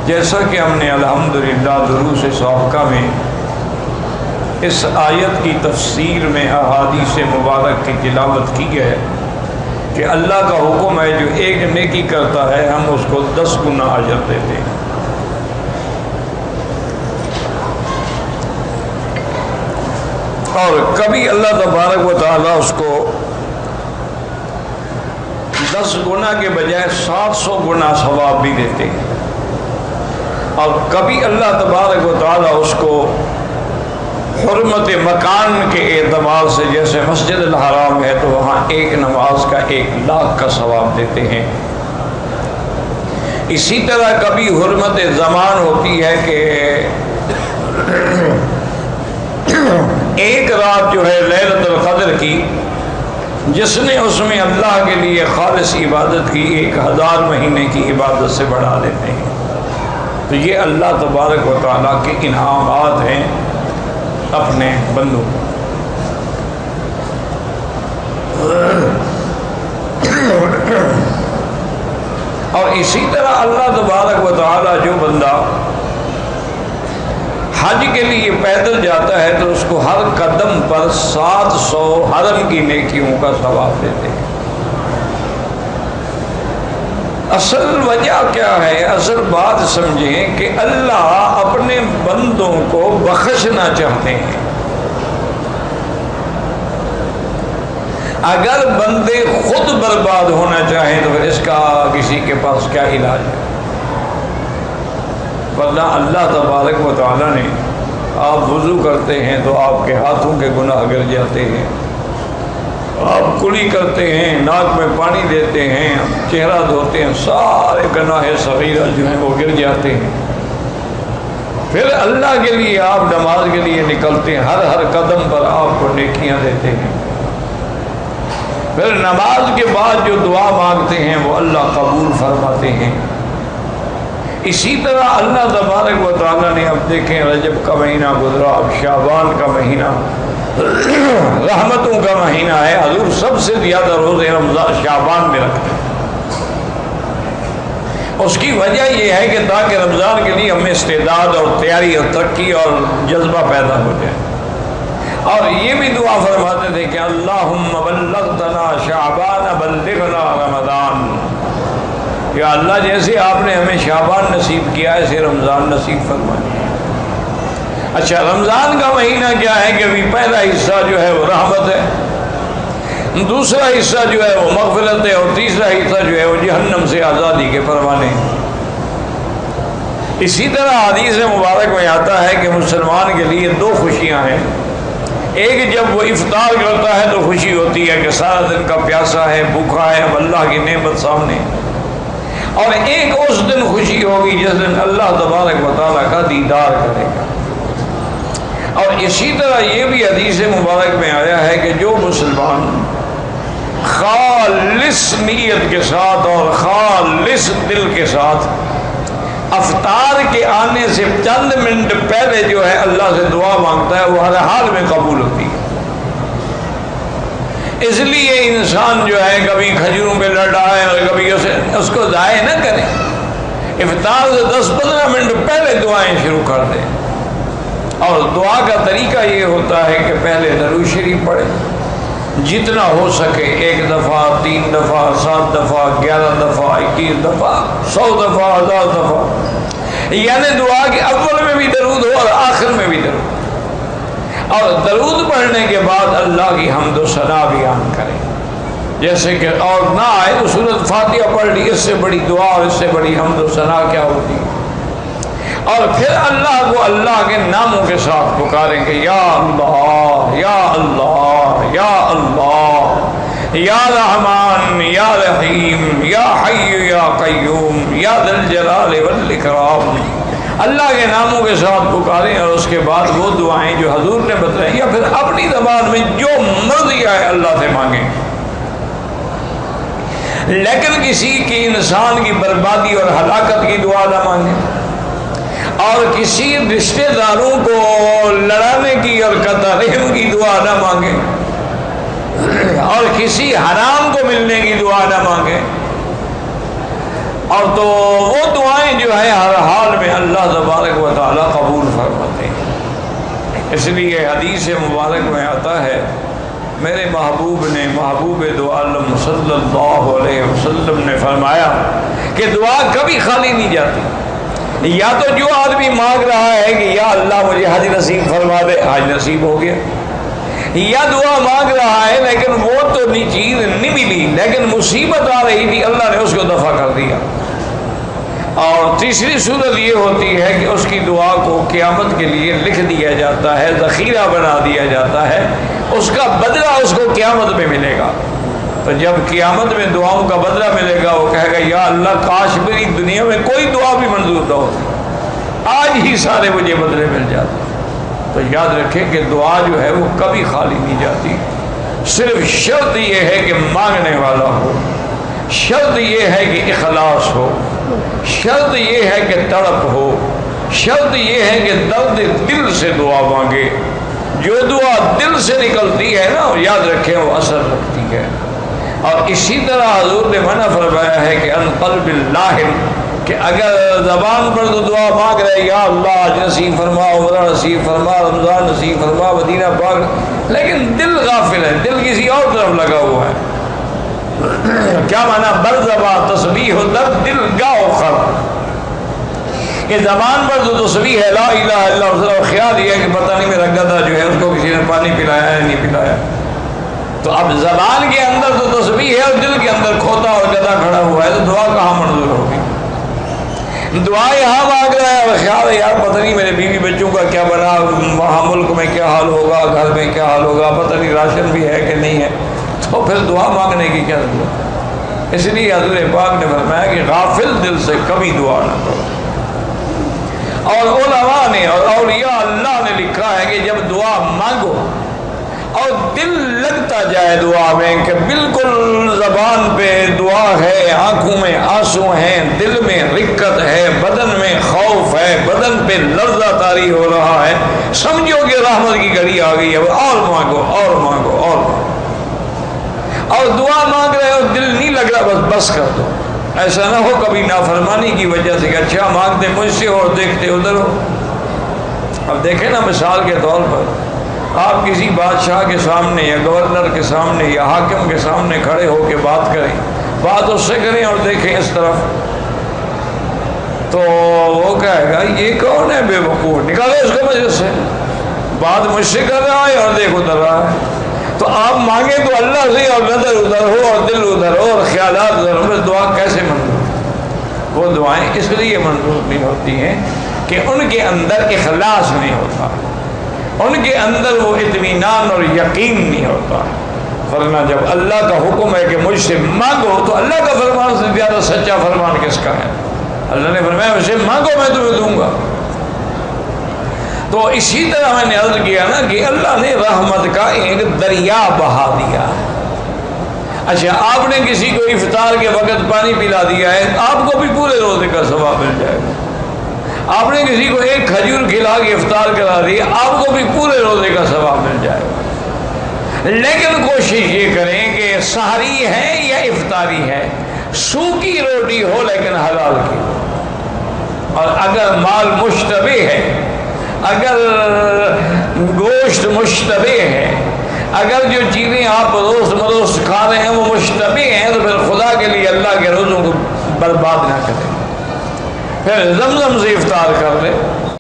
جیسا کہ ہم نے الحمدللہ دروس سابقہ میں اس آیت کی تفسیر میں احادیث مبارک کی تلاوت کی ہے کہ اللہ کا حکم ہے جو ایک نیکی کرتا ہے ہم اس کو 10 گنا اجر دیتے ہیں۔ اور کبھی اللہ تبارک و تعالیٰ اس کو 10 گنا کے بجائے 700 گنا ثواب بھی دیتے ہیں، اور کبھی اللہ تبارک و تعالیٰ اس کو حرمت مکان کے اعتبار سے، جیسے مسجد الحرام ہے تو وہاں ایک نماز کا 1,00,000 کا ثواب دیتے ہیں۔ اسی طرح کبھی حرمت زمان ہوتی ہے کہ ایک رات جو ہے لیلۃ القدر کی، جس نے اس میں اللہ کے لیے خالص عبادت کی 1000 مہینے کی عبادت سے بڑھا دیتے ہیں۔ تو یہ اللہ تبارک و تعالیٰ کے انعامات ہیں اپنے بندوں کو۔ اور اسی طرح اللہ تبارک و تعالیٰ جو بندہ حج کے لیے پیدل جاتا ہے تو اس کو ہر قدم پر 700 حرم کی نیکیوں کا ثواب دیتے ہیں۔ اصل وجہ کیا ہے؟ اصل بات سمجھیں کہ اللہ اپنے بندوں کو بخشنا چاہتے ہیں۔ اگر بندے خود برباد ہونا چاہیں تو پھر اس کا کسی کے پاس کیا علاج ہے؟ ورنہ اللہ تبارک و تعالیٰ نے، آپ وضو کرتے ہیں تو آپ کے ہاتھوں کے گناہ گر جاتے ہیں، آپ کلی کرتے ہیں، ناک میں پانی دیتے ہیں، چہرہ دھوتے ہیں، سارے گناہ صغیرہ جو ہیں وہ گر جاتے ہیں۔ پھر اللہ کے لیے آپ نماز کے لیے نکلتے ہیں، ہر قدم پر آپ کو نیکیاں دیتے ہیں۔ پھر نماز کے بعد جو دعا مانگتے ہیں وہ اللہ قبول فرماتے ہیں۔ اسی طرح اللہ تبارک و تعالیٰ نے، اب دیکھیں رجب کا مہینہ گزرا، اب شعبان کا مہینہ رحمتوں کا مہینہ ہے۔ حضور سب سے زیادہ روزے رمضان شعبان میں رکھتے ہیں۔ اس کی وجہ یہ ہے کہ تاکہ رمضان کے لیے ہمیں استعداد اور تیاری اور ترقی اور جذبہ پیدا ہو جائے۔ اور یہ بھی دعا فرماتے تھے کہ اللہم بلغتنا شعبان بلغنا رمضان، یا اللہ جیسے آپ نے ہمیں شعبان نصیب کیا ایسے رمضان نصیب فرمائے۔ اچھا، رمضان کا مہینہ کیا ہے کہ ابھی پہلا حصہ جو ہے وہ رحمت ہے، دوسرا حصہ جو ہے وہ مغفرت ہے، اور تیسرا حصہ جو ہے وہ جہنم سے آزادی کے پروانے۔ اسی طرح حدیث مبارک میں آتا ہے کہ مسلمان کے لیے 2 خوشیاں ہیں۔ ایک جب وہ افطار کرتا ہے تو خوشی ہوتی ہے کہ سارا دن کا پیاسا ہے، بھوکا ہے، اب اللہ کی نعمت سامنے، اور ایک اس دن خوشی ہوگی جس دن اللہ تبارک و تعالیٰ کا دیدار کرے گا۔ اور اسی طرح یہ بھی حدیث مبارک میں آیا ہے کہ جو مسلمان خالص نیت کے ساتھ اور خالص دل کے ساتھ افطار کے آنے سے چند منٹ پہلے جو ہے اللہ سے دعا مانگتا ہے وہ ہر حال میں قبول ہوتی ہے۔ اس لیے انسان جو ہے کبھی کھجوروں پہ لڑ رہا ہے اور کبھی اس کو ضائع نہ کرے، افطار سے 10-15 منٹ پہلے دعائیں شروع کر دیں۔ اور دعا کا طریقہ یہ ہوتا ہے کہ پہلے درود شریف پڑھیں، جتنا ہو سکے 1 دفعہ، 3 دفعہ، 7 دفعہ، 11 دفعہ، 21 دفعہ، 100 دفعہ، 1000 دفعہ، یعنی دعا کے اول میں بھی درود ہو اور آخر میں بھی درود۔ اور درود پڑھنے کے بعد اللہ کی حمد و ثنا بیان کریں، جیسے کہ اور نہ آئے تو سورۃ فاتحہ پڑھ لی، اس سے بڑی دعا اور اس سے بڑی حمد و ثنا کیا ہوتی ہے۔ اور پھر اللہ کو اللہ کے ناموں کے ساتھ پکاریں کہ یا اللہ یا اللہ یا اللہ یا رحمان یا رحیم یا حی یا قیوم یا ذی الجلال والاکرام، اللہ کے ناموں کے ساتھ پکاریں، اور اس کے بعد وہ دعائیں جو حضور نے بتائیں یا پھر اپنی زبان میں جو مرضی آئے اللہ سے مانگیں، لیکن کسی کی انسان کی بربادی اور ہلاکت کی دعا نہ مانگیں، اور کسی رشتہ داروں کو لڑانے کی اور قطع رحم کی دعا نہ مانگیں، اور کسی حرام کو ملنے کی دعا نہ مانگیں۔ اور تو وہ دعائیں جو ہے ہر حال اللہ تبارک و تعالیٰ قبول فرماتے ہیں۔ اس لیے حدیث مبارک میں آتا ہے میرے محبوب نے، محبوب دو عالم صلی اللہ علیہ وسلم نے فرمایا کہ دعا کبھی خالی نہیں جاتی۔ یا تو جو آدمی مانگ رہا ہے کہ یا اللہ مجھے حج نصیب فرما دے، حج نصیب ہو گیا، یا دعا مانگ رہا ہے لیکن وہ تو چیز نہیں ملی، لیکن مصیبت آ رہی تھی، اللہ نے اس کو دفع کر دیا۔ اور تیسری صورت یہ ہوتی ہے کہ اس کی دعا کو قیامت کے لیے لکھ دیا جاتا ہے، ذخیرہ بنا دیا جاتا ہے، اس کا بدلہ اس کو قیامت میں ملے گا۔ تو جب قیامت میں دعاؤں کا بدلہ ملے گا وہ کہے گا یا اللہ کاش میری دنیا میں کوئی دعا بھی منظور نہ ہوتی، آج ہی سارے مجھے بدلے مل جاتے۔ تو یاد رکھیں کہ دعا جو ہے وہ کبھی خالی نہیں جاتی، صرف شرط یہ ہے کہ مانگنے والا ہو، شرط یہ ہے کہ اخلاص ہو، شرط یہ ہے کہ تڑپ ہو، شرط یہ ہے کہ درد دل سے دعا مانگے۔ جو دعا دل سے نکلتی ہے نا یاد رکھیں وہ اثر رکھتی ہے۔ اور اسی طرح حضور نے منع فرمایا ہے کہ ان قلب اللہ، کہ اگر زبان پر تو دعا مانگ رہے یا اللہ آج نصیب فرما، عمرہ نصیب فرما، رمضان نصیب فرما، مدینہ پاک، لیکن دل غافل ہے، دل کسی اور طرف لگا ہوا ہے۔ کیا معنی؟ بر زبان تسبیح و در دل گاہ خر، کہ زبان پر تو تسبیح ہے لا الہ الا اللہ، اور خیال یہ ہے کہ پتہ نہیں میرا گدھا جو ہے اس کو کسی نے پانی پلایا ہے نہیں پلایا۔ تو اب زبان کے اندر تو تسبیح ہے اور دل کے اندر کھوتا اور گدھا کھڑا ہوا ہے، تو دعا کہاں منظور ہوگی؟ دعا یہاں مانگ رہا ہے اور خیال ہے یار پتہ نہیں میرے بیوی بچوں کا کیا بنا، وہاں ملک میں کیا حال ہوگا، گھر میں کیا حال ہوگا، پتہ نہیں راشن بھی ہے کہ نہیں ہے، تو پھر دعا مانگنے کی کیا ضرورت؟ اس لیے حضور پاک نے فرمایا کہ غافل دل سے کبھی دعا نہ کرو۔ اور علماء نے اور اولیاء اللہ نے لکھا ہے کہ جب دعا مانگو اور دل لگتا جائے دعا میں کہ بالکل زبان پہ دعا ہے، آنکھوں میں آنسو ہیں، دل میں رکت ہے، بدن میں خوف ہے، بدن پہ لرزہ طاری ہو رہا ہے، سمجھو کہ رحمت کی گھڑی آ گئی ہے، اور مانگو اور مانگو اور دعا مانگ رہے ہو دل نہیں لگ رہا، بس کر دو۔ ایسا نہ ہو کبھی نافرمانی کی وجہ سے کہ اچھا مانگتے مجھ سے اور دیکھتے ادھر ہو۔ اب دیکھیں نا مثال کے طور پر آپ کسی بادشاہ کے سامنے یا گورنر کے سامنے یا حاکم کے سامنے کھڑے ہو کے بات کریں، بات اس سے کریں اور دیکھیں اس طرف، تو وہ کہے گا یہ کون ہے بے وقوف، نکالو اس کو مجلس سے، بات مجھ سے کر رہا ہے اور دیکھ ادھر رہا ہے۔ تو آپ مانگیں تو اللہ سے اور نظر ادھر ہو اور دل ادھر ہو اور خیالات ادھر ہو، دعا کیسے منظور؟ وہ دعائیں اس لیے منظور نہیں ہوتی ہیں کہ ان کے اندر اخلاص نہیں ہوتا، ان کے اندر وہ اطمینان اور یقین نہیں ہوتا۔ ورنہ جب اللہ کا حکم ہے کہ مجھ سے مانگو تو اللہ کا فرمان سے زیادہ سچا فرمان کس کا ہے؟ اللہ نے فرمایا مجھ سے مانگو میں تمہیں دوں گا۔ تو اسی طرح میں نے عرض کیا نا کہ اللہ نے رحمت کا ایک دریا بہا دیا۔ اچھا آپ نے کسی کو افطار کے وقت پانی پلا دیا ہے، آپ کو بھی پورے روزے کا ثواب مل جائے گا۔ آپ نے کسی کو ایک کھجور کھلا کے افطار کرا دی، آپ کو بھی پورے روزے کا ثواب مل جائے گا۔ لیکن کوشش یہ کریں کہ سحری ہے یا افطاری ہے، سوکھی روٹی ہو لیکن حلال کی، اور اگر مال مشتبہ ہے، اگر گوشت مشتبہ ہے، اگر جو چیزیں آپ روز مروز کھا رہے ہیں وہ مشتبہ ہیں، تو پھر خدا کے لیے اللہ کے روزوں کو برباد نہ کریں، پھر زمزم سے افطار کر لیں۔